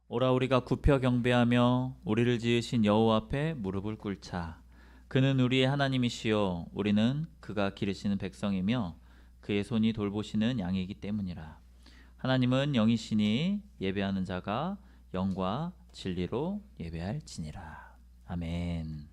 오라 우리가 굽혀 경배하며 우리를 지으신 여호와 앞에 무릎을 꿇자. 그는 우리의 하나님이시요 우리는 그가 기르시는 백성이며 그의 손이 돌보시는 양이기 때문이라. 하나님은 영이시니 예배하는 자가 영과 진리로 예배할지니라. 아멘.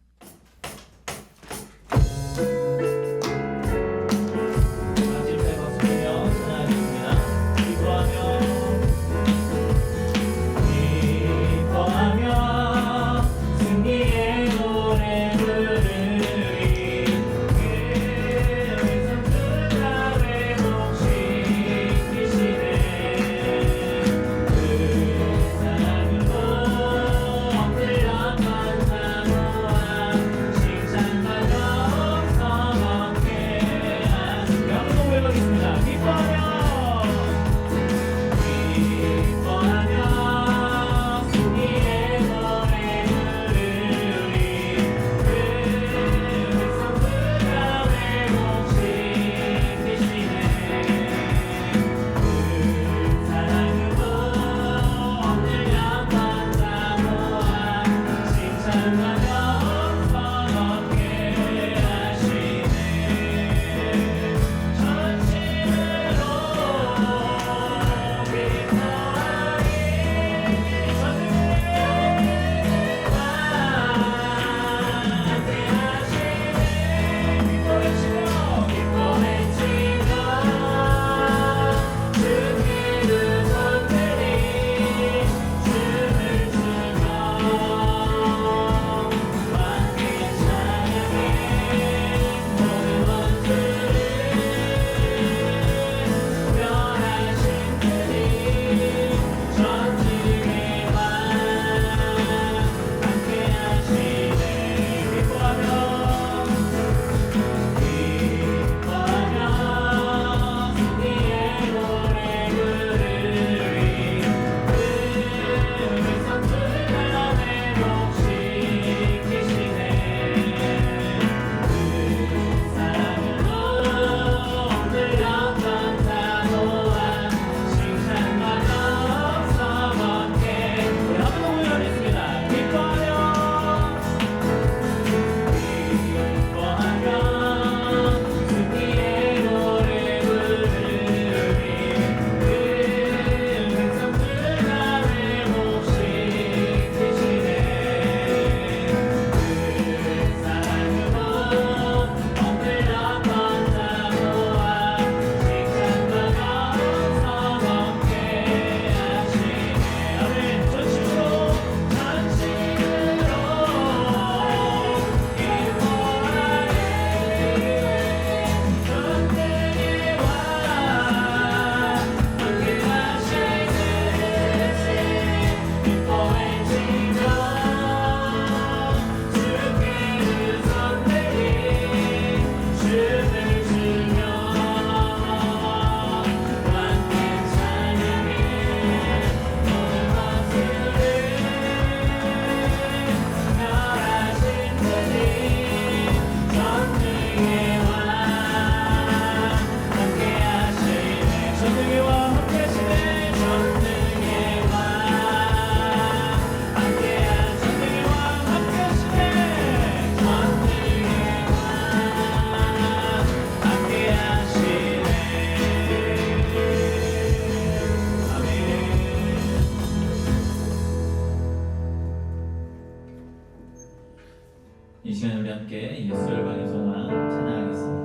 이 시간에 우리 함께 예수 열방의 소망 찬양하겠습니다.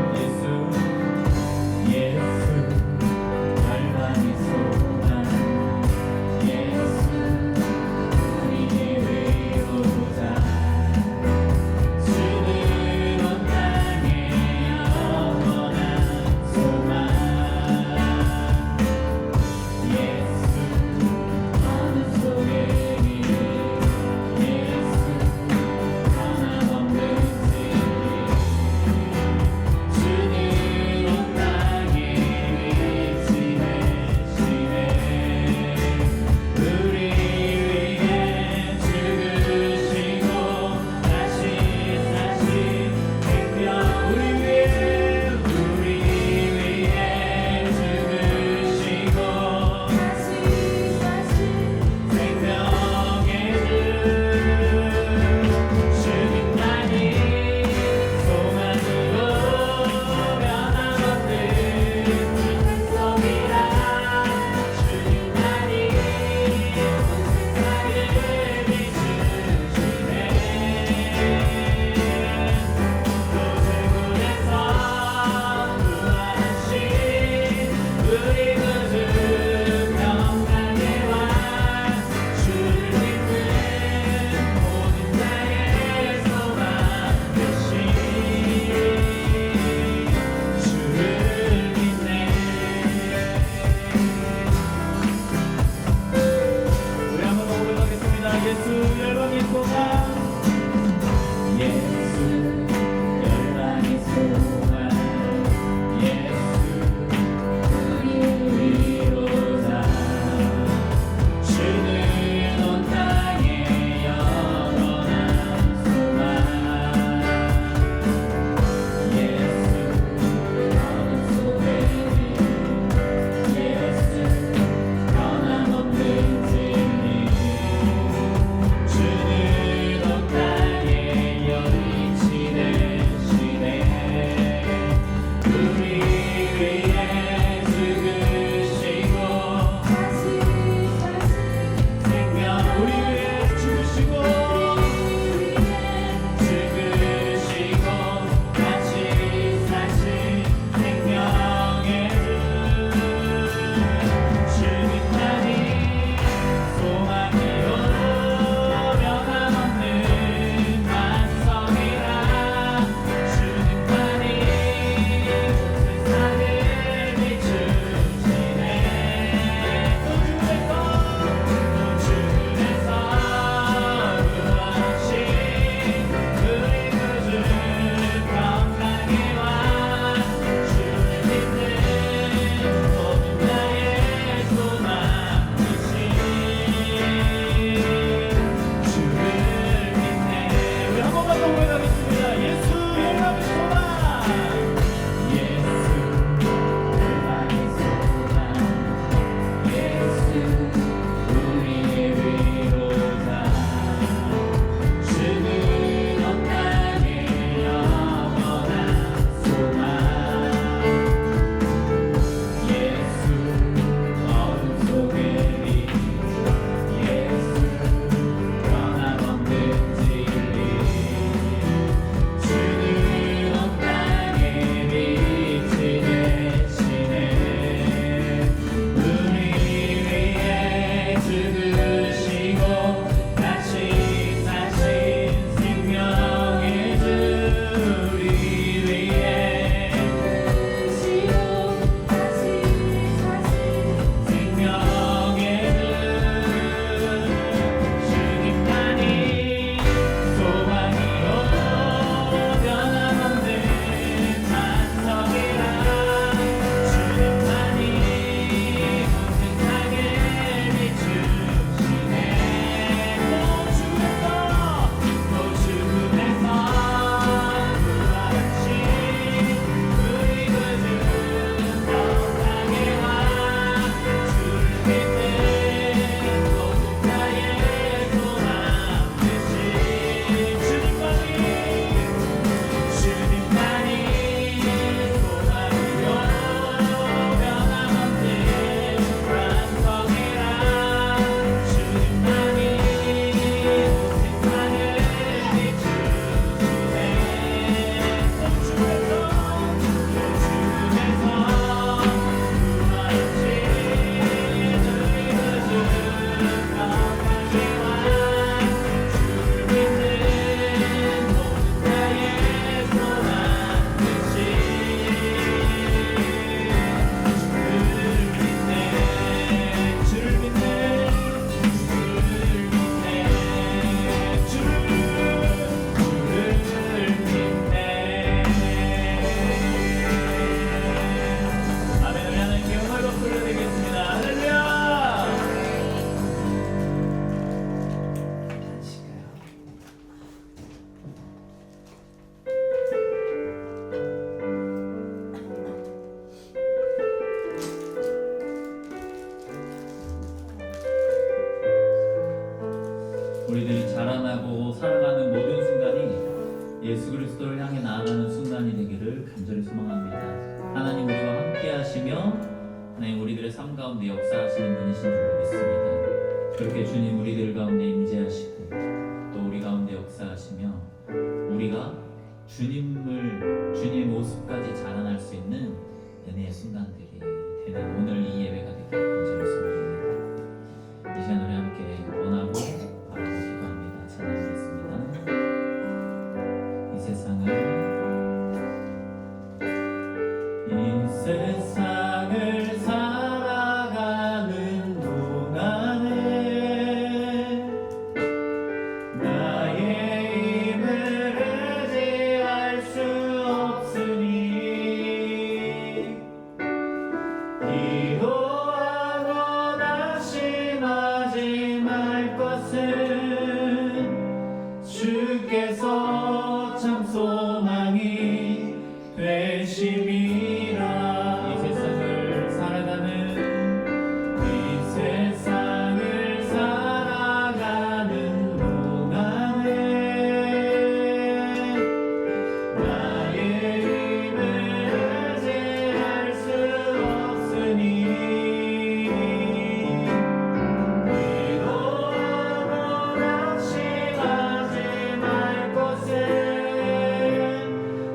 예수 어느 속에 예수 그리스도를 향해 나아가는 순간이 되기를 간절히 소망합니다. 하나님 우리와 함께 하시며 하나님 우리들의 삶 가운데 역사하시는 분이신 줄 믿습니다. 그렇게 주님 우리들 가운데 임재하시고 또 우리 가운데 역사하시며 우리가 주님의 모습까지 자라날 수 있는 은혜의 순간들이 되는 오늘 이 예배가 되기를 간절히 소망합니다. 이 시간 우리 함께 원하고 바라고 기도합니다. 찬양하겠습니다. 이 세상을 살아가는 동안에 나의 힘을 의지할 수 없으니 기도하고 낙심하지 말 것은 주께서 참 소망이 되심이라. 이 세상을 살아가는 동안에 나의 힘을 의지할 수 없으니 기도하고 낙심하지 말 것은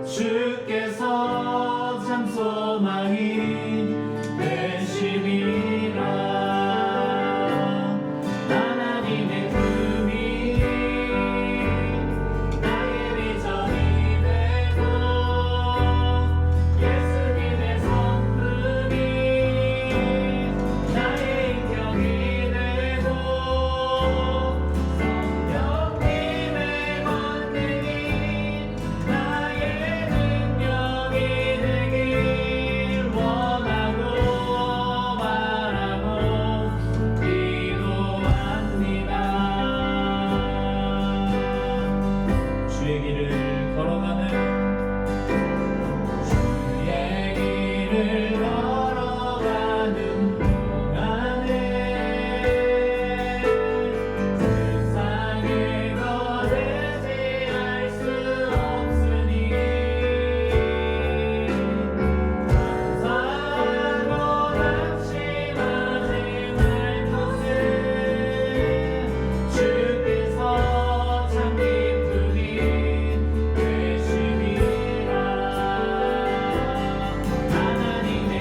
주께서 참 소망이 되심이라. 하나님의 품이 나의 비전이 되고 예수님의 성품이 나의 인격이 되고 성령님의 권능이 나의 능력이 되길 원하고 바라고 기도합니다. 주의 길을 걸어가는 동안에 세상에 거대지할 수 없으니 감사하고 낙심하지 말 것은 주께서 참 기쁨이 되심이라. 하나님의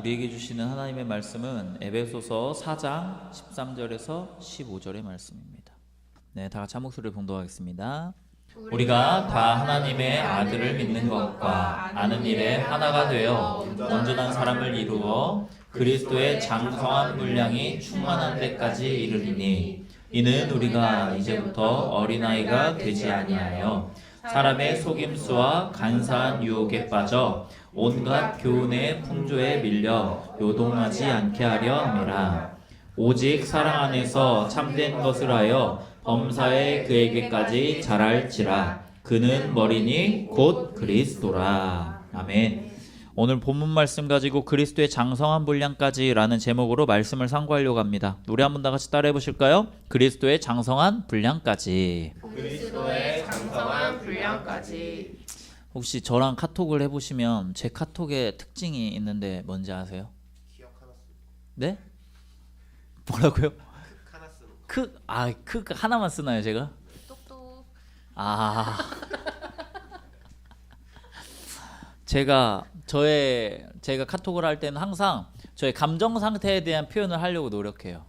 우리에게 주시는 하나님의 말씀은 에베소서 4장 13절에서 15절의 말씀입니다. 네, 다 같이 한 목소리로 봉독하겠습니다. 우리가 다 하나님의 아들을 믿는 것과 아는 일에 하나가 되어 온전한 사람을 이루어 그리스도의 장성한 분량이 충만한 데까지 이르리니 이는 우리가 이제부터 어린아이가 되지 아니하여 사람의 속임수와 간사한 유혹에 빠져 온갖 교훈의 풍조에 밀려 요동하지 않게 하려 함이라. 오직 사랑 안에서 참된 것을 하여 범사에 그에게까지 자랄지라. 그는 머리니 곧 그리스도라. 아멘. 오늘 본문 말씀 가지고 그리스도의 장성한 분량까지 라는 제목으로 말씀을 상고하려고 합니다. 우리 한번 다 같이 따라해 보실까요? 그리스도의 장성한 분량까지. 그리스도의 장성한 분량까지. 혹시 저랑 카톡을 해보시면 제 카톡에 특징이 있는데 뭔지 아세요? 기억 하나 쓰고 네? 뭐라고요? 하나 쓰는 거. 크 하나만 쓰나요 제가? 똑똑. 제가 카톡을 할 때는 항상 저의 감정 상태에 대한 표현을 하려고 노력해요.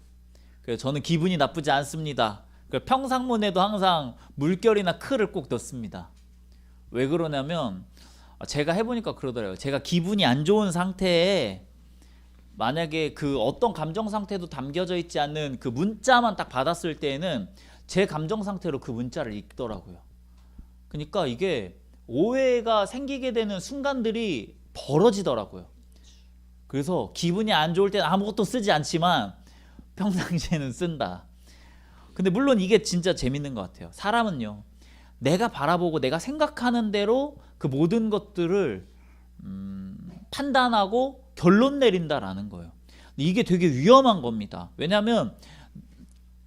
그래서 저는 기분이 나쁘지 않습니다. 평상문에도 항상 물결이나 크를 꼭 넣습니다. 왜 그러냐면 제가 해보니까 그러더라고요. 제가 기분이 안 좋은 상태에 만약에 그 어떤 감정 상태도 담겨져 있지 않는 그 문자만 딱 받았을 때에는 제 감정 상태로 그 문자를 읽더라고요. 그러니까 이게 오해가 생기게 되는 순간들이 벌어지더라고요. 그래서 기분이 안 좋을 때는 아무것도 쓰지 않지만 평상시에는 쓴다. 근데 물론 이게 진짜 재밌는 것 같아요. 사람은요, 내가 바라보고 내가 생각하는 대로 그 모든 것들을 판단하고 결론 내린다라는 거예요. 이게 되게 위험한 겁니다. 왜냐하면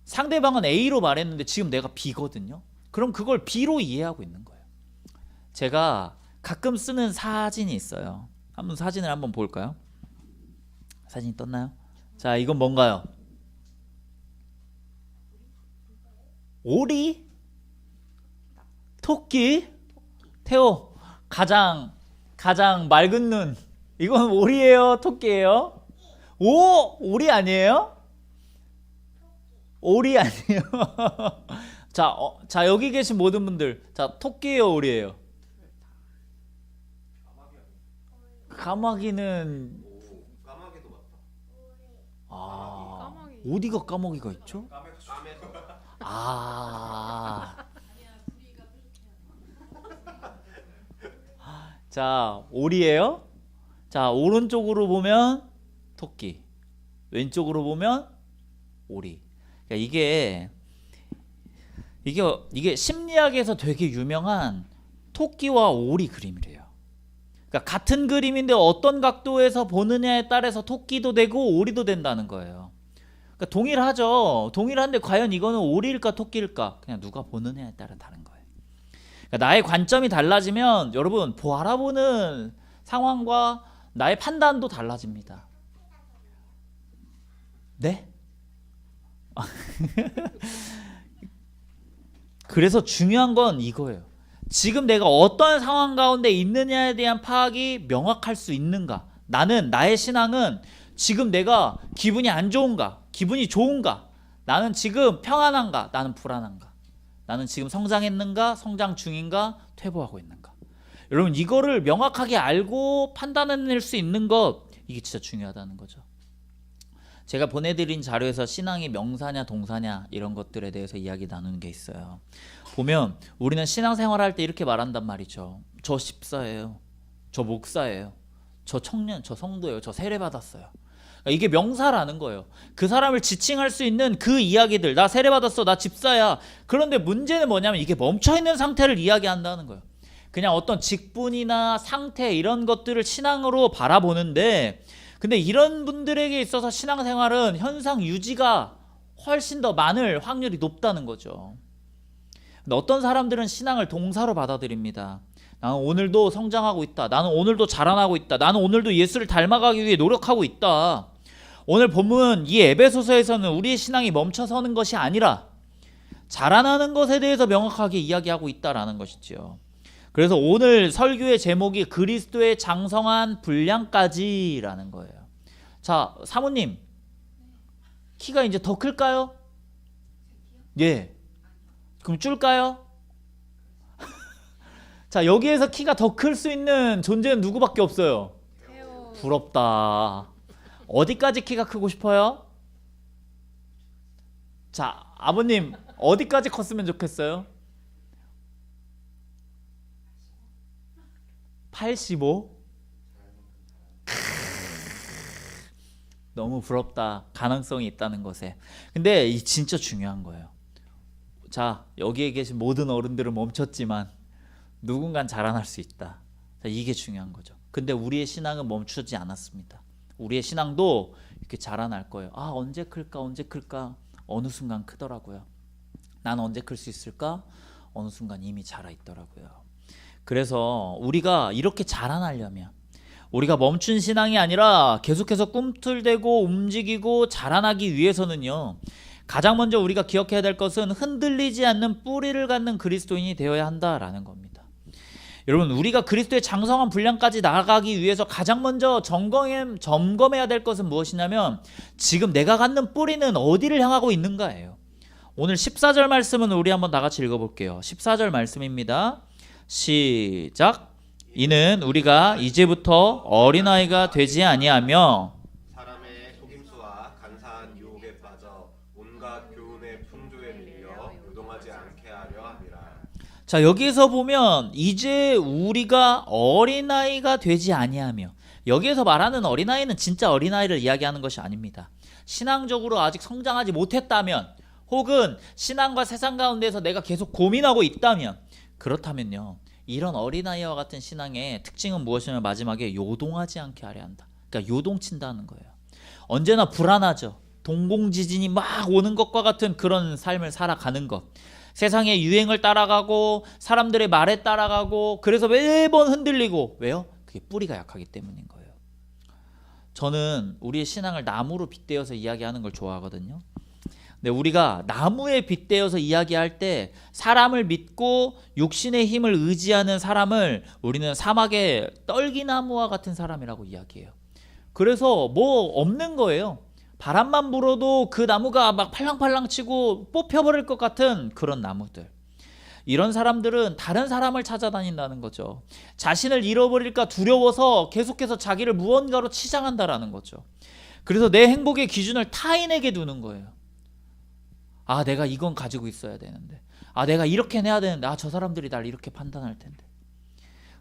상대방은 A로 말했는데 지금 내가 B거든요. 그럼 그걸 B로 이해하고 있는 거예요. 제가 가끔 쓰는 사진이 있어요. 한번 사진을 한번 볼까요? 사진이 떴나요? 자, 이건 뭔가요? 오리? 토끼? 태호, 가장 맑은 눈. 이건 오리예요? 토끼예요? 오리 아니에요? 오리 아니에요? 자, 여기 계신 모든 분들, 자, 토끼예요, 오리예요? 까마귀는 까마귀도 맞다. 까마귀. 어디가 까마귀가 있죠? 까매서. 자, 오리예요? 자, 오른쪽으로 보면 토끼, 왼쪽으로 보면 오리. 그러니까 이게 심리학에서 되게 유명한 토끼와 오리 그림이래요. 그러니까 같은 그림인데 어떤 각도에서 보느냐에 따라서 토끼도 되고 오리도 된다는 거예요. 그러니까 동일한데 과연 이거는 오리일까 토끼일까? 그냥 누가 보느냐에 따라 다른 거예요. 그러니까 나의 관점이 달라지면 여러분 바라보는 상황과 나의 판단도 달라집니다. 네? 그래서 중요한 건 이거예요. 지금 내가 어떤 상황 가운데 있느냐에 대한 파악이 명확할 수 있는가? 나의 신앙은 지금 내가 기분이 안 좋은가? 기분이 좋은가? 나는 지금 평안한가? 나는 불안한가? 나는 지금 성장했는가? 성장 중인가? 퇴보하고 있는가? 여러분 이거를 명확하게 알고 판단해낼 수 있는 것, 이게 진짜 중요하다는 거죠. 제가 보내드린 자료에서 신앙이 명사냐 동사냐 이런 것들에 대해서 이야기 나누는 게 있어요. 보면 우리는 신앙생활할 때 이렇게 말한단 말이죠. 저 집사예요. 저 목사예요. 저 청년, 저 성도예요. 저 세례 받았어요. 이게 명사라는 거예요. 그 사람을 지칭할 수 있는 그 이야기들, 나 세례 받았어, 나 집사야. 그런데 문제는 뭐냐면 이게 멈춰있는 상태를 이야기한다는 거예요. 그냥 어떤 직분이나 상태 이런 것들을 신앙으로 바라보는데, 근데 이런 분들에게 있어서 신앙생활은 현상 유지가 훨씬 더 많을 확률이 높다는 거죠. 근데 어떤 사람들은 신앙을 동사로 받아들입니다. 나는 오늘도 성장하고 있다. 나는 오늘도 자라나고 있다. 나는 오늘도 예수를 닮아가기 위해 노력하고 있다. 오늘 본문 이 에베소서에서는 우리의 신앙이 멈춰서는 것이 아니라 자라나는 것에 대해서 명확하게 이야기하고 있다라는 것이지요. 그래서 오늘 설교의 제목이 그리스도의 장성한 분량까지라는 거예요. 자, 사모님, 키가 이제 더 클까요? 예. 그럼 줄까요? 자, 여기에서 키가 더 클 수 있는 존재는 누구밖에 없어요? 태호. 부럽다. 어디까지 키가 크고 싶어요? 자, 아버님 어디까지 컸으면 좋겠어요? 85? 너무 부럽다. 가능성이 있다는 것에. 근데 이 진짜 중요한 거예요. 자, 여기에 계신 모든 어른들은 멈췄지만 누군간 자라날 수 있다. 자, 이게 중요한 거죠. 근데 우리의 신앙은 멈추지 않았습니다. 우리의 신앙도 이렇게 자라날 거예요. 아, 언제 클까? 언제 클까? 어느 순간 크더라고요. 난 언제 클 수 있을까? 어느 순간 이미 자라 있더라고요. 그래서 우리가 이렇게 자라나려면, 우리가 멈춘 신앙이 아니라 계속해서 꿈틀대고 움직이고 자라나기 위해서는요, 가장 먼저 우리가 기억해야 될 것은 흔들리지 않는 뿌리를 갖는 그리스도인이 되어야 한다라는 겁니다. 여러분, 우리가 그리스도의 장성한 분량까지 나아가기 위해서 가장 먼저 점검해야 될 것은 무엇이냐면, 지금 내가 갖는 뿌리는 어디를 향하고 있는가예요. 오늘 14절 말씀은 우리 한번 다 같이 읽어볼게요. 14절 말씀입니다. 시작. 이는 우리가 이제부터 어린아이가 되지 아니하며 사람의 속임수와 간사한 유혹에 빠져 온갖 교훈의 풍조에 밀려 요동하지 않게 하려 함이라. 자, 여기에서 보면 이제 우리가 어린아이가 되지 아니하며, 여기에서 말하는 어린아이는 진짜 어린아이를 이야기하는 것이 아닙니다. 신앙적으로 아직 성장하지 못했다면, 혹은 신앙과 세상 가운데서 내가 계속 고민하고 있다면, 그렇다면요, 이런 어린아이와 같은 신앙의 특징은 무엇이냐면 마지막에 요동하지 않게 하려 한다. 그러니까 요동친다는 거예요. 언제나 불안하죠. 동공지진이 막 오는 것과 같은 그런 삶을 살아가는 것. 세상의 유행을 따라가고 사람들의 말에 따라가고, 그래서 매번 흔들리고. 왜요? 그게 뿌리가 약하기 때문인 거예요. 저는 우리의 신앙을 나무로 빗대어서 이야기하는 걸 좋아하거든요. 근데 우리가 나무에 빗대어서 이야기할 때 사람을 믿고 육신의 힘을 의지하는 사람을 우리는 사막의 떨기나무와 같은 사람이라고 이야기해요. 그래서 뭐 없는 거예요. 바람만 불어도 그 나무가 막 팔랑팔랑 치고 뽑혀버릴 것 같은 그런 나무들. 이런 사람들은 다른 사람을 찾아다닌다는 거죠. 자신을 잃어버릴까 두려워서 계속해서 자기를 무언가로 치장한다라는 거죠. 그래서 내 행복의 기준을 타인에게 두는 거예요. 아, 내가 이건 가지고 있어야 되는데, 아, 내가 이렇게 해야 되는데, 아, 저 사람들이 날 이렇게 판단할 텐데,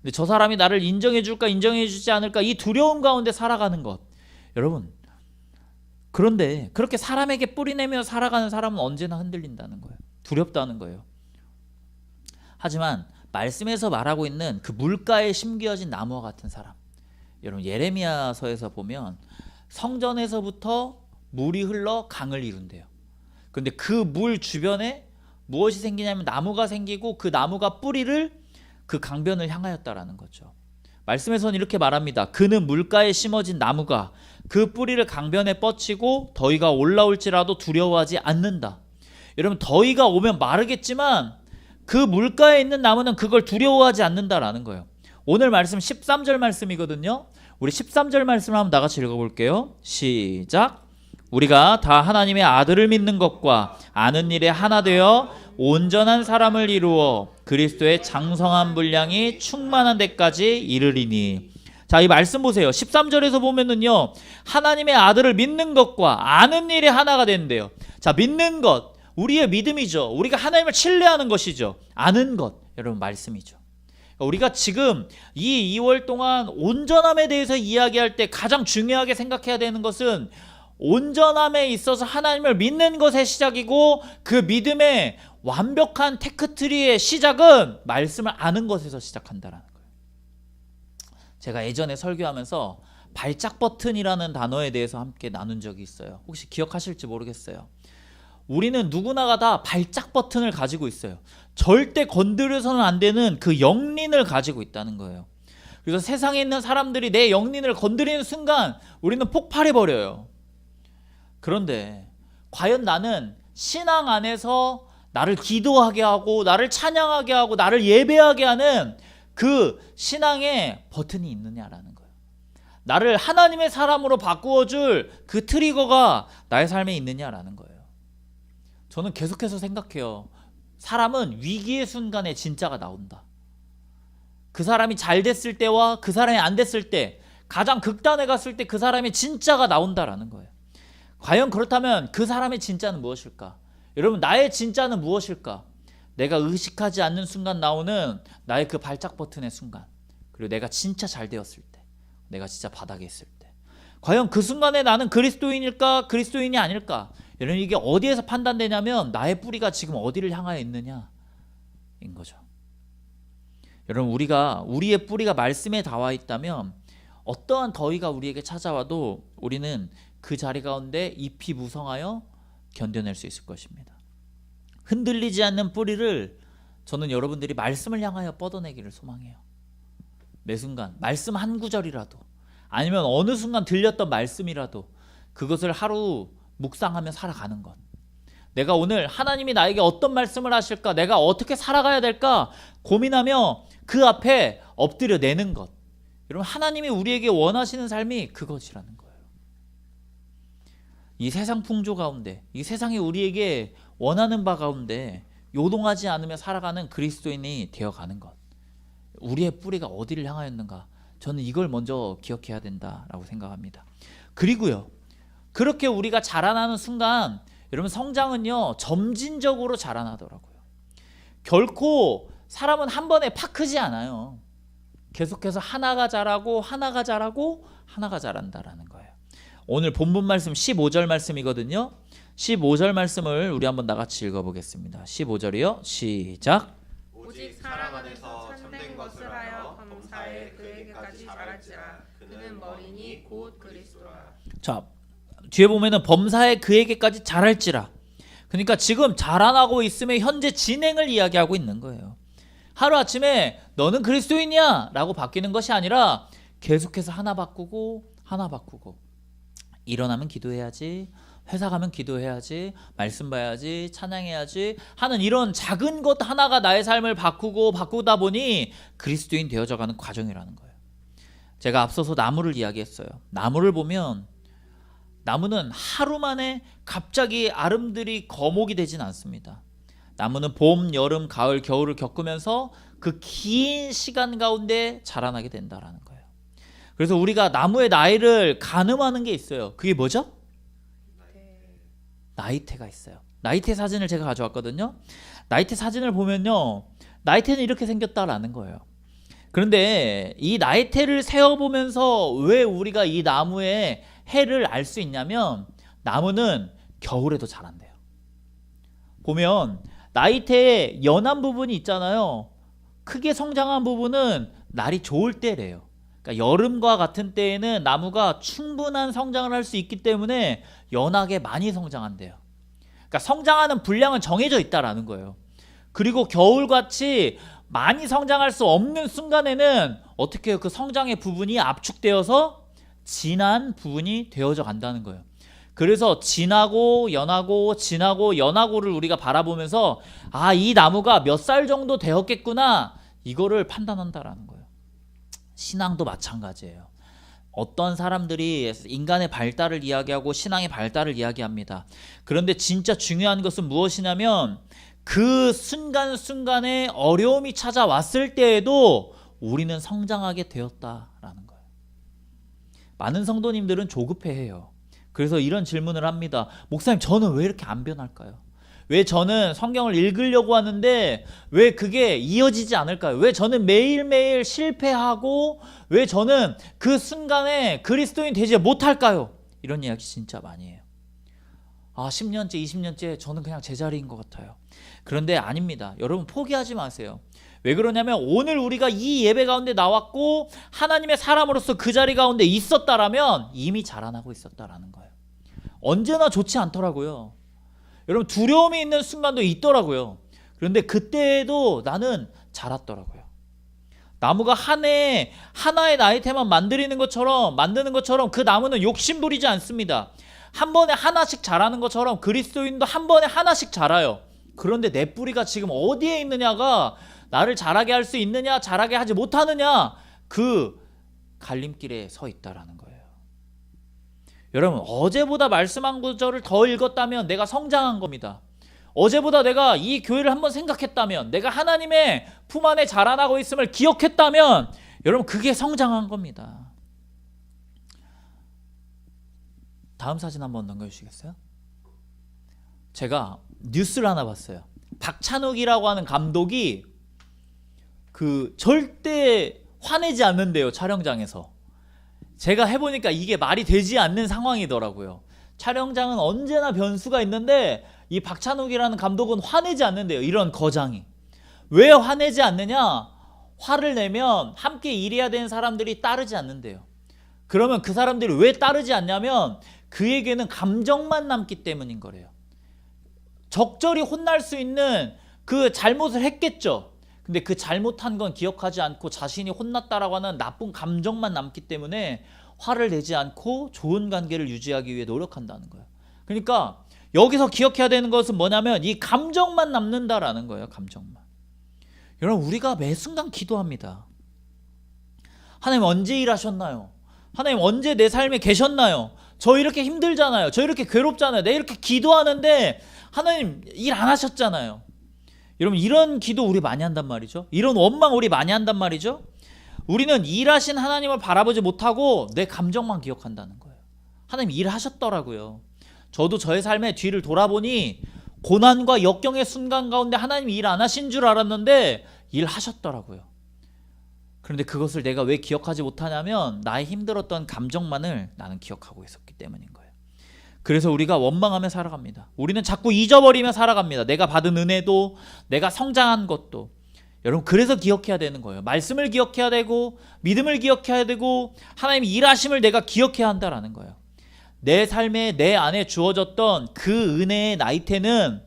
근데 저 사람이 나를 인정해 줄까 인정해 주지 않을까, 이 두려움 가운데 살아가는 것. 여러분, 그런데 그렇게 사람에게 뿌리내며 살아가는 사람은 언제나 흔들린다는 거예요. 두렵다는 거예요. 하지만 말씀에서 말하고 있는 그 물가에 심겨진 나무와 같은 사람, 여러분 예레미야서에서 보면 성전에서부터 물이 흘러 강을 이룬대요. 근데 그 물 주변에 무엇이 생기냐면 나무가 생기고, 그 나무가 뿌리를 그 강변을 향하였다라는 거죠. 말씀에서는 이렇게 말합니다. 그는 물가에 심어진 나무가 그 뿌리를 강변에 뻗치고 더위가 올라올지라도 두려워하지 않는다. 여러분, 더위가 오면 마르겠지만 그 물가에 있는 나무는 그걸 두려워하지 않는다라는 거예요. 오늘 말씀 13절 말씀이거든요. 우리 13절 말씀을 한번 나같이 읽어볼게요. 시작. 우리가 다 하나님의 아들을 믿는 것과 아는 일에 하나 되어 온전한 사람을 이루어 그리스도의 장성한 분량이 충만한 데까지 이르리니. 자, 이 말씀 보세요. 13절에서 보면은요, 하나님의 아들을 믿는 것과 아는 일에 하나가 된대요. 자, 믿는 것, 우리의 믿음이죠. 우리가 하나님을 신뢰하는 것이죠. 아는 것, 여러분 말씀이죠. 우리가 지금 이 2월 동안 온전함에 대해서 이야기할 때 가장 중요하게 생각해야 되는 것은 온전함에 있어서 하나님을 믿는 것의 시작이고, 그 믿음의 완벽한 테크트리의 시작은 말씀을 아는 것에서 시작한다라는 거예요. 제가 예전에 설교하면서 발작 버튼이라는 단어에 대해서 함께 나눈 적이 있어요. 혹시 기억하실지 모르겠어요. 우리는 누구나가 다 발작 버튼을 가지고 있어요. 절대 건드려서는 안 되는 그 영린을 가지고 있다는 거예요. 그래서 세상에 있는 사람들이 내 영린을 건드리는 순간 우리는 폭발해버려요. 그런데 과연 나는 신앙 안에서 나를 기도하게 하고 나를 찬양하게 하고 나를 예배하게 하는 그 신앙의 버튼이 있느냐라는 거예요. 나를 하나님의 사람으로 바꾸어줄 그 트리거가 나의 삶에 있느냐라는 거예요. 저는 계속해서 생각해요. 사람은 위기의 순간에 진짜가 나온다. 그 사람이 잘 됐을 때와 그 사람이 안 됐을 때, 가장 극단에 갔을 때 그 사람의 진짜가 나온다라는 거예요. 과연 그렇다면 그 사람의 진짜는 무엇일까? 여러분, 나의 진짜는 무엇일까? 내가 의식하지 않는 순간 나오는 나의 그 발작 버튼의 순간, 그리고 내가 진짜 잘 되었을 때, 내가 진짜 바닥에 있을 때, 과연 그 순간에 나는 그리스도인일까? 그리스도인이 아닐까? 여러분, 이게 어디에서 판단되냐면 나의 뿌리가 지금 어디를 향하여 있느냐인 거죠. 여러분, 우리의 뿌리가 말씀에 닿아 있다면 어떠한 더위가 우리에게 찾아와도 우리는 그 자리 가운데 잎이 무성하여 견뎌낼 수 있을 것입니다. 흔들리지 않는 뿌리를 저는 여러분들이 말씀을 향하여 뻗어내기를 소망해요. 매 순간 말씀 한 구절이라도, 아니면 어느 순간 들렸던 말씀이라도 그것을 하루 묵상하며 살아가는 것. 내가 오늘 하나님이 나에게 어떤 말씀을 하실까, 내가 어떻게 살아가야 될까 고민하며 그 앞에 엎드려 내는 것. 여러분, 하나님이 우리에게 원하시는 삶이 그것이라는 거예요. 이 세상 풍조 가운데, 이 세상이 우리에게 원하는 바 가운데 요동하지 않으며 살아가는 그리스도인이 되어가는 것. 우리의 뿌리가 어디를 향하였는가, 저는 이걸 먼저 기억해야 된다라고 생각합니다. 그리고요, 그렇게 우리가 자라나는 순간 여러분, 성장은요 점진적으로 자라나더라고요. 결코 사람은 한 번에 팍 크지 않아요. 계속해서 하나가 자라고 하나가 자라고 하나가 자란다라는 거예요. 오늘 본문 말씀 15절 말씀이거든요. 15절 말씀을 우리 한번 나같이 읽어보겠습니다. 15절이요. 시작. 오직 사랑 안에서 참된 것을 하여 범사에 그에게까지 자랄지라. 그는 머리니 곧 그리스도라. 자, 뒤에 보면은 범사에 그에게까지 자랄지라. 그러니까 지금 자라나고 있으면 현재 진행을 이야기하고 있는 거예요. 하루아침에 너는 그리스도인이야 라고 바뀌는 것이 아니라 계속해서 하나 바꾸고 하나 바꾸고, 일어나면 기도해야지, 회사 가면 기도해야지, 말씀 봐야지, 찬양해야지 하는 이런 작은 것 하나가 나의 삶을 바꾸다 보니 그리스도인 되어져가는 과정이라는 거예요. 제가 앞서서 나무를 이야기했어요. 나무를 보면 나무는 하루 만에 갑자기 아름드리 거목이 되진 않습니다. 나무는 봄, 여름, 가을, 겨울을 겪으면서 그 긴 시간 가운데 자라나게 된다라는 거예요. 그래서 우리가 나무의 나이를 가늠하는 게 있어요. 그게 뭐죠? 나이테가 있어요. 나이테 사진을 제가 가져왔거든요. 나이테 사진을 보면요, 나이테는 이렇게 생겼다라는 거예요. 그런데 이 나이테를 세어보면서 왜 우리가 이 나무의 해를 알 수 있냐면, 나무는 겨울에도 자란대요. 보면 나이테의 연한 부분이 있잖아요. 크게 성장한 부분은 날이 좋을 때래요. 그러니까 여름과 같은 때에는 나무가 충분한 성장을 할 수 있기 때문에 연하게 많이 성장한대요. 그러니까 성장하는 분량은 정해져 있다라는 거예요. 그리고 겨울같이 많이 성장할 수 없는 순간에는 어떻게 해요? 그 성장의 부분이 압축되어서 진한 부분이 되어져 간다는 거예요. 그래서 진하고 연하고 진하고 연하고를 우리가 바라보면서 아, 이 나무가 몇 살 정도 되었겠구나, 이거를 판단한다라는 거예요. 신앙도 마찬가지예요. 어떤 사람들이 인간의 발달을 이야기하고 신앙의 발달을 이야기합니다. 그런데 진짜 중요한 것은 무엇이냐면 그 순간순간에 어려움이 찾아왔을 때에도 우리는 성장하게 되었다라는 거예요. 많은 성도님들은 조급해해요. 그래서 이런 질문을 합니다. 목사님, 저는 왜 이렇게 안 변할까요? 왜 저는 성경을 읽으려고 하는데 왜 그게 이어지지 않을까요? 왜 저는 매일매일 실패하고 왜 저는 그 순간에 그리스도인 되지 못할까요? 이런 이야기 진짜 많이 해요. 10년째 20년째 저는 그냥 제자리인 것 같아요. 그런데 아닙니다. 여러분 포기하지 마세요. 왜 그러냐면 오늘 우리가 이 예배 가운데 나왔고 하나님의 사람으로서 그 자리 가운데 있었다라면 이미 자라나고 있었다라는 거예요. 언제나 좋지 않더라고요. 여러분 두려움이 있는 순간도 있더라고요. 그런데 그때에도 나는 자랐더라고요. 나무가 하나의 나이테만 만드는 것처럼 그 나무는 욕심 부리지 않습니다. 한 번에 하나씩 자라는 것처럼 그리스도인도 한 번에 하나씩 자라요. 그런데 내 뿌리가 지금 어디에 있느냐가 나를 자라게 할 수 있느냐 자라게 하지 못하느냐 그 갈림길에 서 있다라는 거예요. 여러분 어제보다 말씀 한 구절을 더 읽었다면 내가 성장한 겁니다. 어제보다 내가 이 교회를 한번 생각했다면 내가 하나님의 품 안에 자라나고 있음을 기억했다면 여러분 그게 성장한 겁니다. 다음 사진 한번 넘겨주시겠어요? 제가 뉴스를 하나 봤어요. 박찬욱이라고 하는 감독이 절대 화내지 않는데요, 촬영장에서. 제가 해보니까 이게 말이 되지 않는 상황이더라고요. 촬영장은 언제나 변수가 있는데 이 박찬욱이라는 감독은 화내지 않는데요, 이런 거장이. 왜 화내지 않느냐? 화를 내면 함께 일해야 되는 사람들이 따르지 않는데요. 그러면 그 사람들이 왜 따르지 않냐면 그에게는 감정만 남기 때문인 거래요. 적절히 혼날 수 있는 그 잘못을 했겠죠. 근데 그 잘못한 건 기억하지 않고 자신이 혼났다라고 하는 나쁜 감정만 남기 때문에 화를 내지 않고 좋은 관계를 유지하기 위해 노력한다는 거예요. 그러니까 여기서 기억해야 되는 것은 뭐냐면 이 감정만 남는다라는 거예요. 감정만. 여러분 우리가 매 순간 기도합니다. 하나님 언제 일하셨나요? 하나님 언제 내 삶에 계셨나요? 저 이렇게 힘들잖아요. 저 이렇게 괴롭잖아요. 내가 이렇게 기도하는데 하나님 일 안 하셨잖아요. 여러분 이런 기도 우리 많이 한단 말이죠. 이런 원망 우리 많이 한단 말이죠. 우리는 일하신 하나님을 바라보지 못하고 내 감정만 기억한다는 거예요. 하나님 일하셨더라고요. 저도 저의 삶의 뒤를 돌아보니 고난과 역경의 순간 가운데 하나님 일 안 하신 줄 알았는데 일하셨더라고요. 그런데 그것을 내가 왜 기억하지 못하냐면 나의 힘들었던 감정만을 나는 기억하고 있었기 때문인 거예요. 그래서 우리가 원망하며 살아갑니다. 우리는 자꾸 잊어버리며 살아갑니다. 내가 받은 은혜도 내가 성장한 것도. 여러분 그래서 기억해야 되는 거예요. 말씀을 기억해야 되고 믿음을 기억해야 되고 하나님의 일하심을 내가 기억해야 한다라는 거예요. 내 삶에 내 안에 주어졌던 그 은혜의 나이테는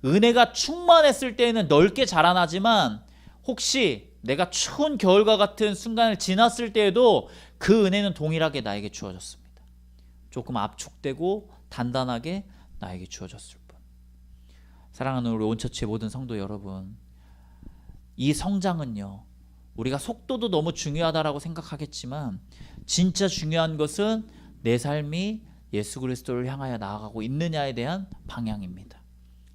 은혜가 충만했을 때에는 넓게 자라나지만 혹시 내가 추운 겨울과 같은 순간을 지났을 때에도 그 은혜는 동일하게 나에게 주어졌습니다. 조금 압축되고 단단하게 나에게 주어졌을 뿐. 사랑하는 우리 온처치의 모든 성도 여러분, 이 성장은요 우리가 속도도 너무 중요하다라고 생각하겠지만 진짜 중요한 것은 내 삶이 예수 그리스도를 향하여 나아가고 있느냐에 대한 방향입니다.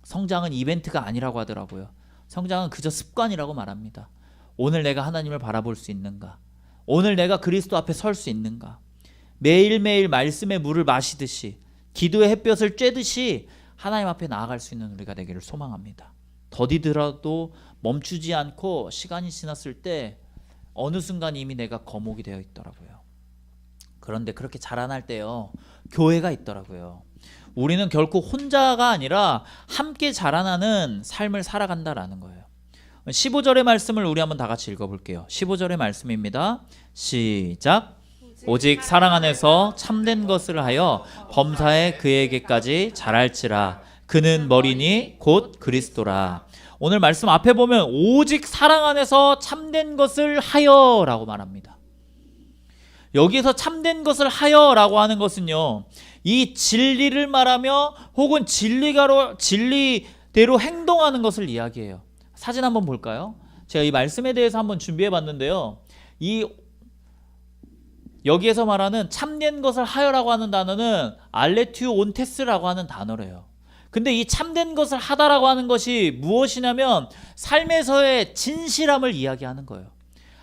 성장은 이벤트가 아니라고 하더라고요. 성장은 그저 습관이라고 말합니다. 오늘 내가 하나님을 바라볼 수 있는가? 오늘 내가 그리스도 앞에 설 수 있는가? 매일매일 말씀의 물을 마시듯이 기도의 햇볕을 쬐듯이 하나님 앞에 나아갈 수 있는 우리가 되기를 소망합니다. 더디더라도 멈추지 않고 시간이 지났을 때 어느 순간 이미 내가 거목이 되어 있더라고요. 그런데 그렇게 자라날 때요 교회가 있더라고요. 우리는 결코 혼자가 아니라 함께 자라나는 삶을 살아간다라는 거예요. 15절의 말씀을 우리 한번 다 같이 읽어볼게요. 15절의 말씀입니다. 시작. 오직 사랑 안에서 참된 것을 하여 범사에 그에게까지 자랄지라. 그는 머리니 곧 그리스도라. 오늘 말씀 앞에 보면 오직 사랑 안에서 참된 것을 하여 라고 말합니다. 여기에서 참된 것을 하여 라고 하는 것은요 이 진리를 말하며 혹은 진리대로 행동하는 것을 이야기해요. 사진 한번 볼까요? 제가 이 말씀에 대해서 한번 준비해 봤는데요. 여기에서 말하는 참된 것을 하여라고 하는 단어는 알레티오 온테스라고 하는 단어래요. 근데 이 참된 것을 하다라고 하는 것이 무엇이냐면 삶에서의 진실함을 이야기하는 거예요.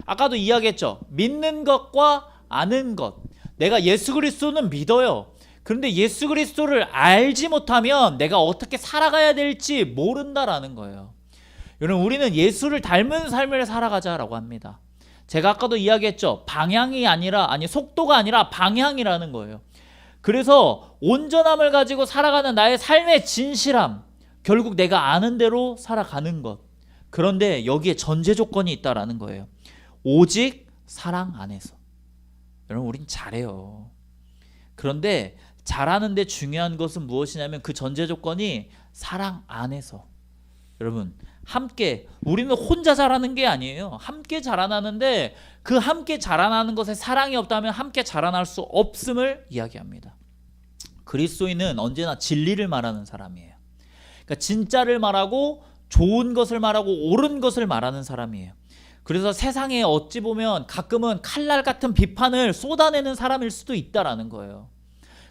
아까도 이야기했죠. 믿는 것과 아는 것. 내가 예수 그리스도는 믿어요. 그런데 예수 그리스도를 알지 못하면 내가 어떻게 살아가야 될지 모른다라는 거예요. 여러분, 우리는 예수를 닮은 삶을 살아가자라고 합니다. 제가 아까도 이야기했죠. 속도가 아니라 방향이라는 거예요. 그래서 온전함을 가지고 살아가는 나의 삶의 진실함, 결국 내가 아는 대로 살아가는 것. 그런데 여기에 전제 조건이 있다라는 거예요. 오직 사랑 안에서. 여러분, 우린 잘해요. 그런데 잘하는데 중요한 것은 무엇이냐면 그 전제 조건이 사랑 안에서. 여러분, 함께, 우리는 혼자 자라는 게 아니에요. 함께 자라나는데 그 함께 자라나는 것에 사랑이 없다면 함께 자라날 수 없음을 이야기합니다. 그리스도인은 언제나 진리를 말하는 사람이에요. 그러니까 진짜를 말하고 좋은 것을 말하고 옳은 것을 말하는 사람이에요. 그래서 세상에 어찌 보면 가끔은 칼날 같은 비판을 쏟아내는 사람일 수도 있다라는 거예요.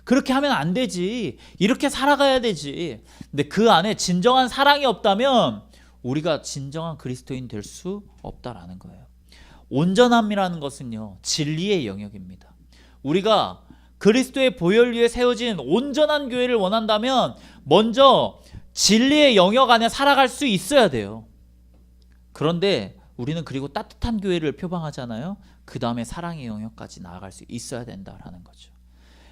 그렇게 하면 안 되지. 이렇게 살아가야 되지. 근데 그 안에 진정한 사랑이 없다면 우리가 진정한 그리스도인 될 수 없다라는 거예요. 온전함이라는 것은요, 진리의 영역입니다. 우리가 그리스도의 보혈 위에 세워진 온전한 교회를 원한다면 먼저 진리의 영역 안에 살아갈 수 있어야 돼요. 그런데 우리는 그리고 따뜻한 교회를 표방하잖아요. 그 다음에 사랑의 영역까지 나아갈 수 있어야 된다라는 거죠.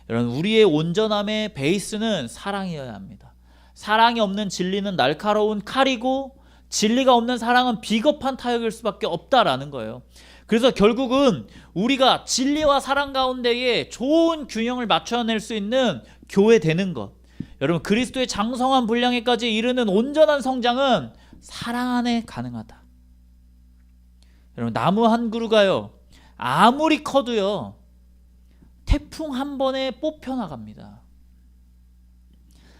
여러분, 우리의 온전함의 베이스는 사랑이어야 합니다. 사랑이 없는 진리는 날카로운 칼이고 진리가 없는 사랑은 비겁한 타협일 수밖에 없다라는 거예요. 그래서 결국은 우리가 진리와 사랑 가운데에 좋은 균형을 맞춰낼 수 있는 교회 되는 것. 여러분, 그리스도의 장성한 분량에까지 이르는 온전한 성장은 사랑 안에 가능하다. 여러분, 나무 한 그루가요, 아무리 커도요, 태풍 한 번에 뽑혀 나갑니다.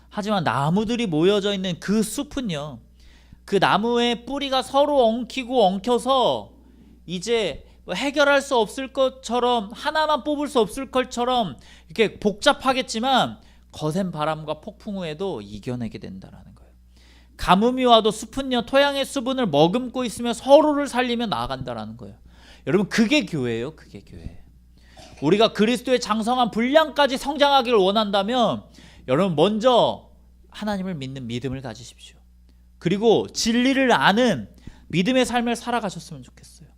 하지만 나무들이 모여져 있는 그 숲은요, 그 나무의 뿌리가 서로 엉키고 엉켜서 이제 해결할 수 없을 것처럼, 하나만 뽑을 수 없을 것처럼 이렇게 복잡하겠지만 거센 바람과 폭풍 후에도 이겨내게 된다라는 거예요. 가뭄이 와도 숲은요, 토양의 수분을 머금고 있으며 서로를 살리며 나아간다라는 거예요. 여러분, 그게 교회예요. 그게 교회예요. 우리가 그리스도의 장성한 분량까지 성장하기를 원한다면 여러분, 먼저 하나님을 믿는 믿음을 가지십시오. 그리고 진리를 아는 믿음의 삶을 살아가셨으면 좋겠어요.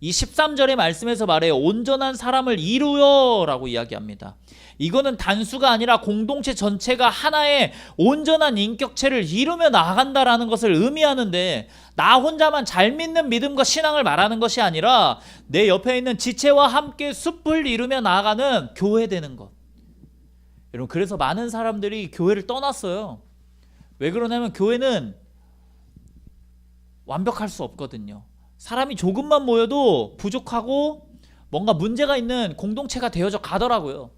이 13절의 말씀에서 말해요. 온전한 사람을 이루어 라고 이야기합니다. 이거는 단수가 아니라 공동체 전체가 하나의 온전한 인격체를 이루며 나아간다라는 것을 의미하는데, 나 혼자만 잘 믿는 믿음과 신앙을 말하는 것이 아니라 내 옆에 있는 지체와 함께 숲을 이루며 나아가는 교회 되는 것. 여러분, 그래서 많은 사람들이 교회를 떠났어요. 왜 그러냐면 교회는 완벽할 수 없거든요. 사람이 조금만 모여도 부족하고 뭔가 문제가 있는 공동체가 되어져 가더라고요.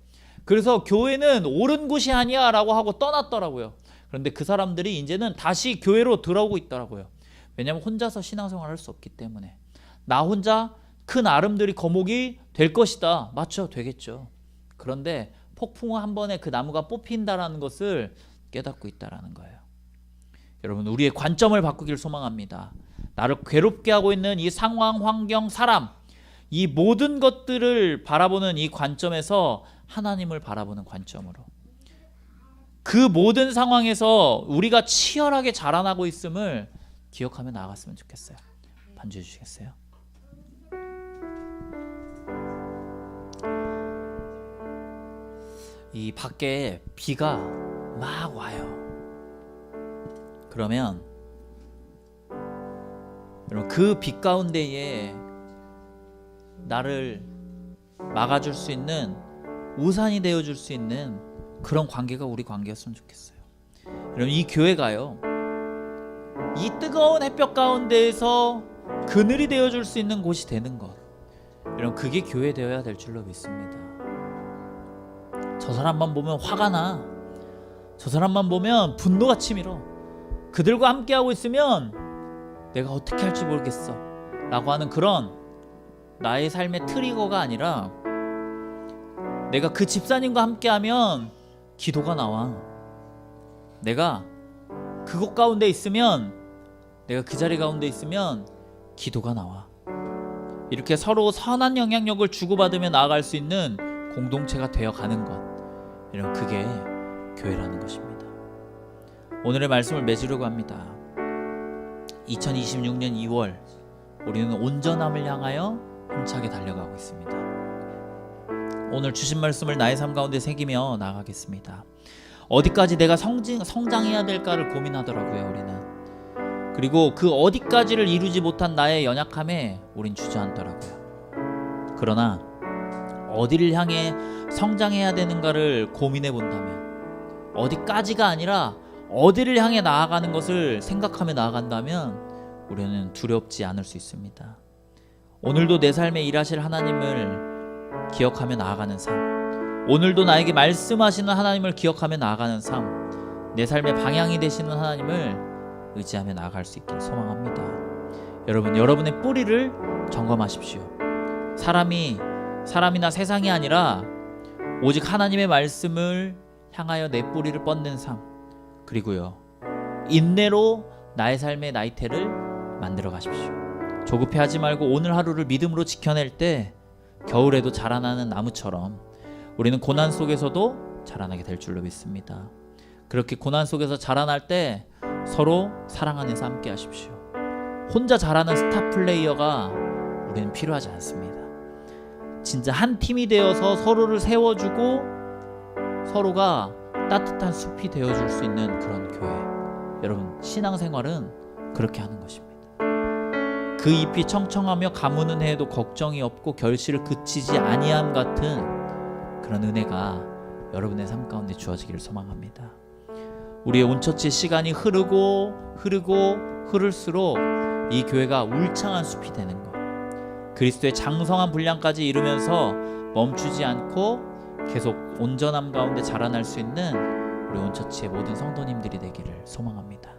그래서 교회는 옳은 곳이 아니야 라고 하고 떠났더라고요. 그런데 그 사람들이 이제는 다시 교회로 들어오고 있더라고요. 왜냐하면 혼자서 신앙생활을 할 수 없기 때문에. 나 혼자 큰 아름드리 거목이 될 것이다. 맞죠? 되겠죠. 그런데 폭풍 한 번에 그 나무가 뽑힌다라는 것을 깨닫고 있다라는 거예요. 여러분, 우리의 관점을 바꾸길 소망합니다. 나를 괴롭게 하고 있는 이 상황, 환경, 사람, 이 모든 것들을 바라보는 이 관점에서 하나님을 바라보는 관점으로, 그 모든 상황에서 우리가 치열하게 자라나고 있음을 기억하며 나아갔으면 좋겠어요. 반주해 주시겠어요? 이 밖에 비가 막 와요. 그러면 여러분, 그 빛 가운데에 나를 막아줄 수 있는, 우산이 되어줄 수 있는 그런 관계가 우리 관계였으면 좋겠어요. 여러분, 이 교회가요, 이 뜨거운 햇볕 가운데에서 그늘이 되어줄 수 있는 곳이 되는 것, 여러분, 그게 교회 되어야 될 줄로 믿습니다. 저 사람만 보면 화가 나, 저 사람만 보면 분노가 치밀어, 그들과 함께하고 있으면 내가 어떻게 할지 모르겠어 라고 하는 그런 나의 삶의 트리거가 아니라 내가 그 집사님과 함께하면 기도가 나와. 내가 그곳 가운데 있으면, 내가 그 자리 가운데 있으면 기도가 나와. 이렇게 서로 선한 영향력을 주고받으며 나아갈 수 있는 공동체가 되어가는 것, 이런 그게 교회라는 것입니다. 오늘의 말씀을 맺으려고 합니다. 2026년 2월 우리는 온전함을 향하여 힘차게 달려가고 있습니다. 오늘 주신 말씀을 나의 삶 가운데 새기며 나아가겠습니다. 어디까지 내가 성장해야 될까를 고민하더라고요, 우리는. 그리고 그 어디까지를 이루지 못한 나의 연약함에 우린 주저앉더라고요. 그러나 어디를 향해 성장해야 되는가를 고민해 본다면, 어디까지가 아니라 어디를 향해 나아가는 것을 생각하며 나아간다면 우리는 두렵지 않을 수 있습니다. 오늘도 내 삶에 일하실 하나님을 기억하며 나아가는 삶, 오늘도 나에게 말씀하시는 하나님을 기억하며 나아가는 삶, 내 삶의 방향이 되시는 하나님을 의지하며 나아갈 수 있기를 소망합니다. 여러분, 여러분의 뿌리를 점검하십시오. 사람이나 세상이 아니라 오직 하나님의 말씀을 향하여 내 뿌리를 뻗는 삶, 그리고요, 인내로 나의 삶의 나이테를 만들어 가십시오. 조급해하지 말고 오늘 하루를 믿음으로 지켜낼 때 겨울에도 자라나는 나무처럼 우리는 고난 속에서도 자라나게 될 줄로 믿습니다. 그렇게 고난 속에서 자라날 때 서로 사랑하면서 함께 하십시오. 혼자 잘하는 스타 플레이어가 우리는 필요하지 않습니다. 진짜 한 팀이 되어서 서로를 세워주고 서로가 따뜻한 숲이 되어줄 수 있는 그런 교회. 여러분, 신앙생활은 그렇게 하는 것입니다. 그 잎이 청청하며 가무는 해에도 걱정이 없고 결실을 그치지 아니함 같은 그런 은혜가 여러분의 삶 가운데 주어지기를 소망합니다. 우리의 온처치 시간이 흐를수록 이 교회가 울창한 숲이 되는 것, 그리스도의 장성한 분량까지 이루면서 멈추지 않고 계속 온전함 가운데 자라날 수 있는 우리 온처치의 모든 성도님들이 되기를 소망합니다.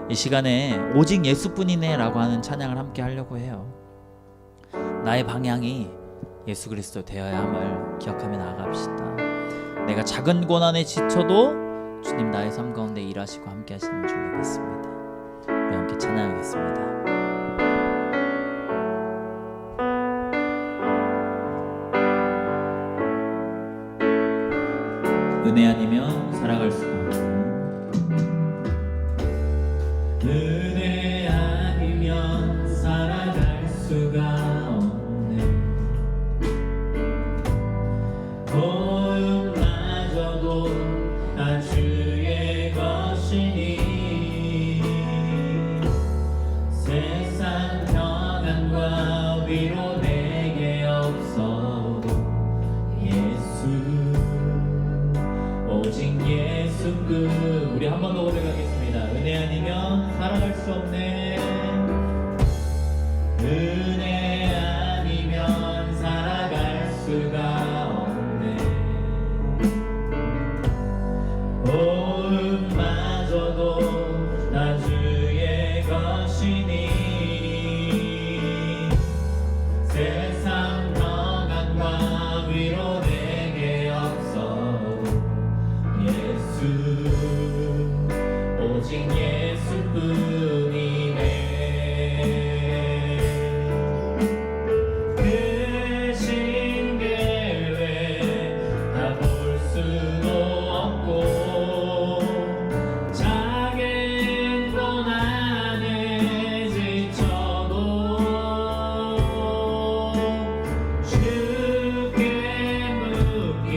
이 시간에 오직 예수뿐이네 라고 하는 찬양을 함께 하려고 해요. 나의 방향이 예수 그리스도 되어야 함을 기억하며 나아갑시다. 내가 작은 고난에 지쳐도 주님 나의 삶 가운데 일하시고 함께 하시는 줄로 믿습니다. 우리 함께 찬양하겠습니다. 은혜 아니면 살아갈 수가 없는, 은혜 아니면 살아갈 수가 없네. 고음마저도 다 주의 것이니 세상 평안과 위로 내게 없어도 오직 예수뿐. 우리 한 번 더 고백하겠습니다. 은혜 아니면 살아갈 수 없네. 은혜 아니면 살아갈 수가 없네. 고음마저도 다 주의 것이니 세상 평안과 위로 내게 없어도 오직 예수뿐이네. 그 신계획 다 볼 수도 없고 작은 고난에 지쳐도 주께 묻기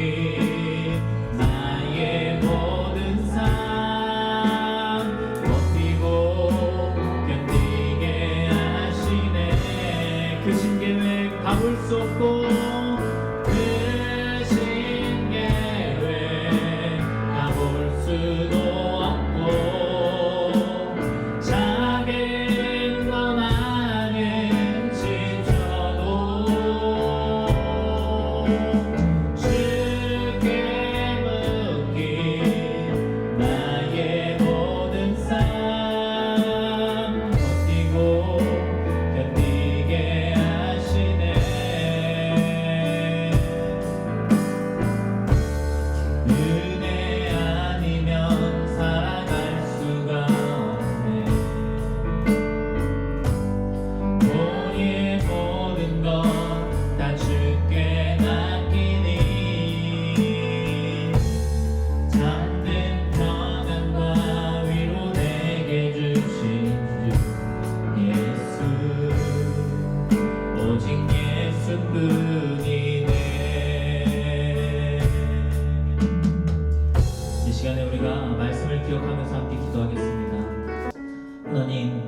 나의 모든 삶 합시다. 말씀을 기억하면서 함께 기도하겠습니다. 하나님,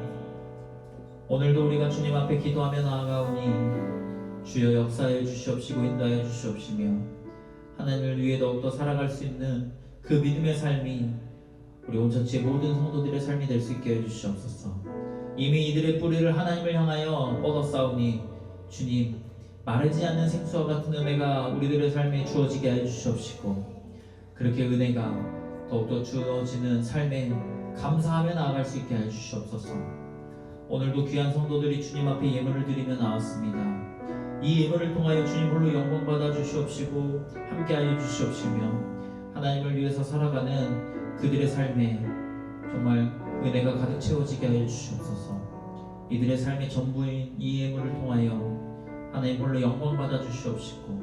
오늘도 우리가 주님 앞에 기도하며 나아가오니 주여 역사해 주시옵시고 인도하여 주시옵시며 하나님을 위해 더욱더 살아갈 수 있는 그 믿음의 삶이 우리 온전체의 모든 성도들의 삶이 될 수 있게 해주시옵소서. 이미 이들의 뿌리를 하나님을 향하여 뻗었사오니 주님, 마르지 않는 생수와 같은 은혜가 우리들의 삶에 주어지게 해주시옵시고 그렇게 은혜가 더욱더 주어지는 삶에 감사하며 나아갈 수 있게 해주시옵소서. 오늘도 귀한 성도들이 주님 앞에 예물을 드리며 나왔습니다. 이 예물을 통하여 주님 홀로 영광 받아 주시옵시고 함께하여 주시옵시며 하나님을 위해서 살아가는 그들의 삶에 정말 은혜가 가득 채워지게 하여 주시옵소서. 이들의 삶의 전부인 이 예물을 통하여 하나님 홀로 영광 받아 주시옵시고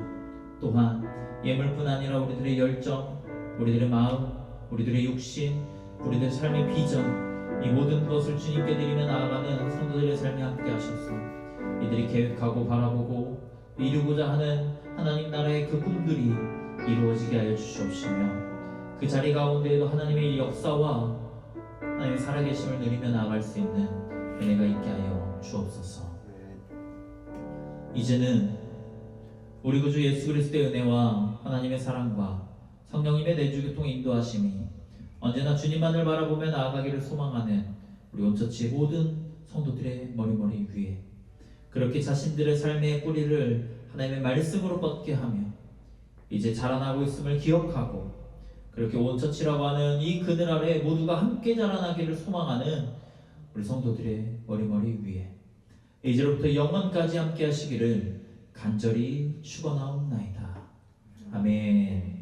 또한 예물뿐 아니라 우리들의 열정, 우리들의 마음, 우리들의 육신, 우리들의 삶의 비전 이 모든 것을 주님께 드리며 나아가는 성도들의 삶에 함께 하셔서 이들이 계획하고 바라보고 이루고자 하는 하나님 나라의 그 꿈들이 이루어지게 하여 주시옵시며 그 자리 가운데에도 하나님의 역사와 하나님의 살아계심을 누리며 나아갈 수 있는 은혜가 있게 하여 주옵소서. 이제는 우리 구주 예수 그리스도의 은혜와 하나님의 사랑과 성령님의 내주교통 인도하심이 언제나 주님만을 바라보며 나아가기를 소망하는 우리 온처치의 모든 성도들의 머리머리 위에 그렇게 자신들의 삶의 뿌리를 하나님의 말씀으로 뻗게 하며 이제 자라나고 있음을 기억하고 그렇게 온처치라고 하는 이 그늘 아래 모두가 함께 자라나기를 소망하는 우리 성도들의 머리머리 위에 이제로부터 영원까지 함께 하시기를 간절히 축원하옵나이다. 아멘.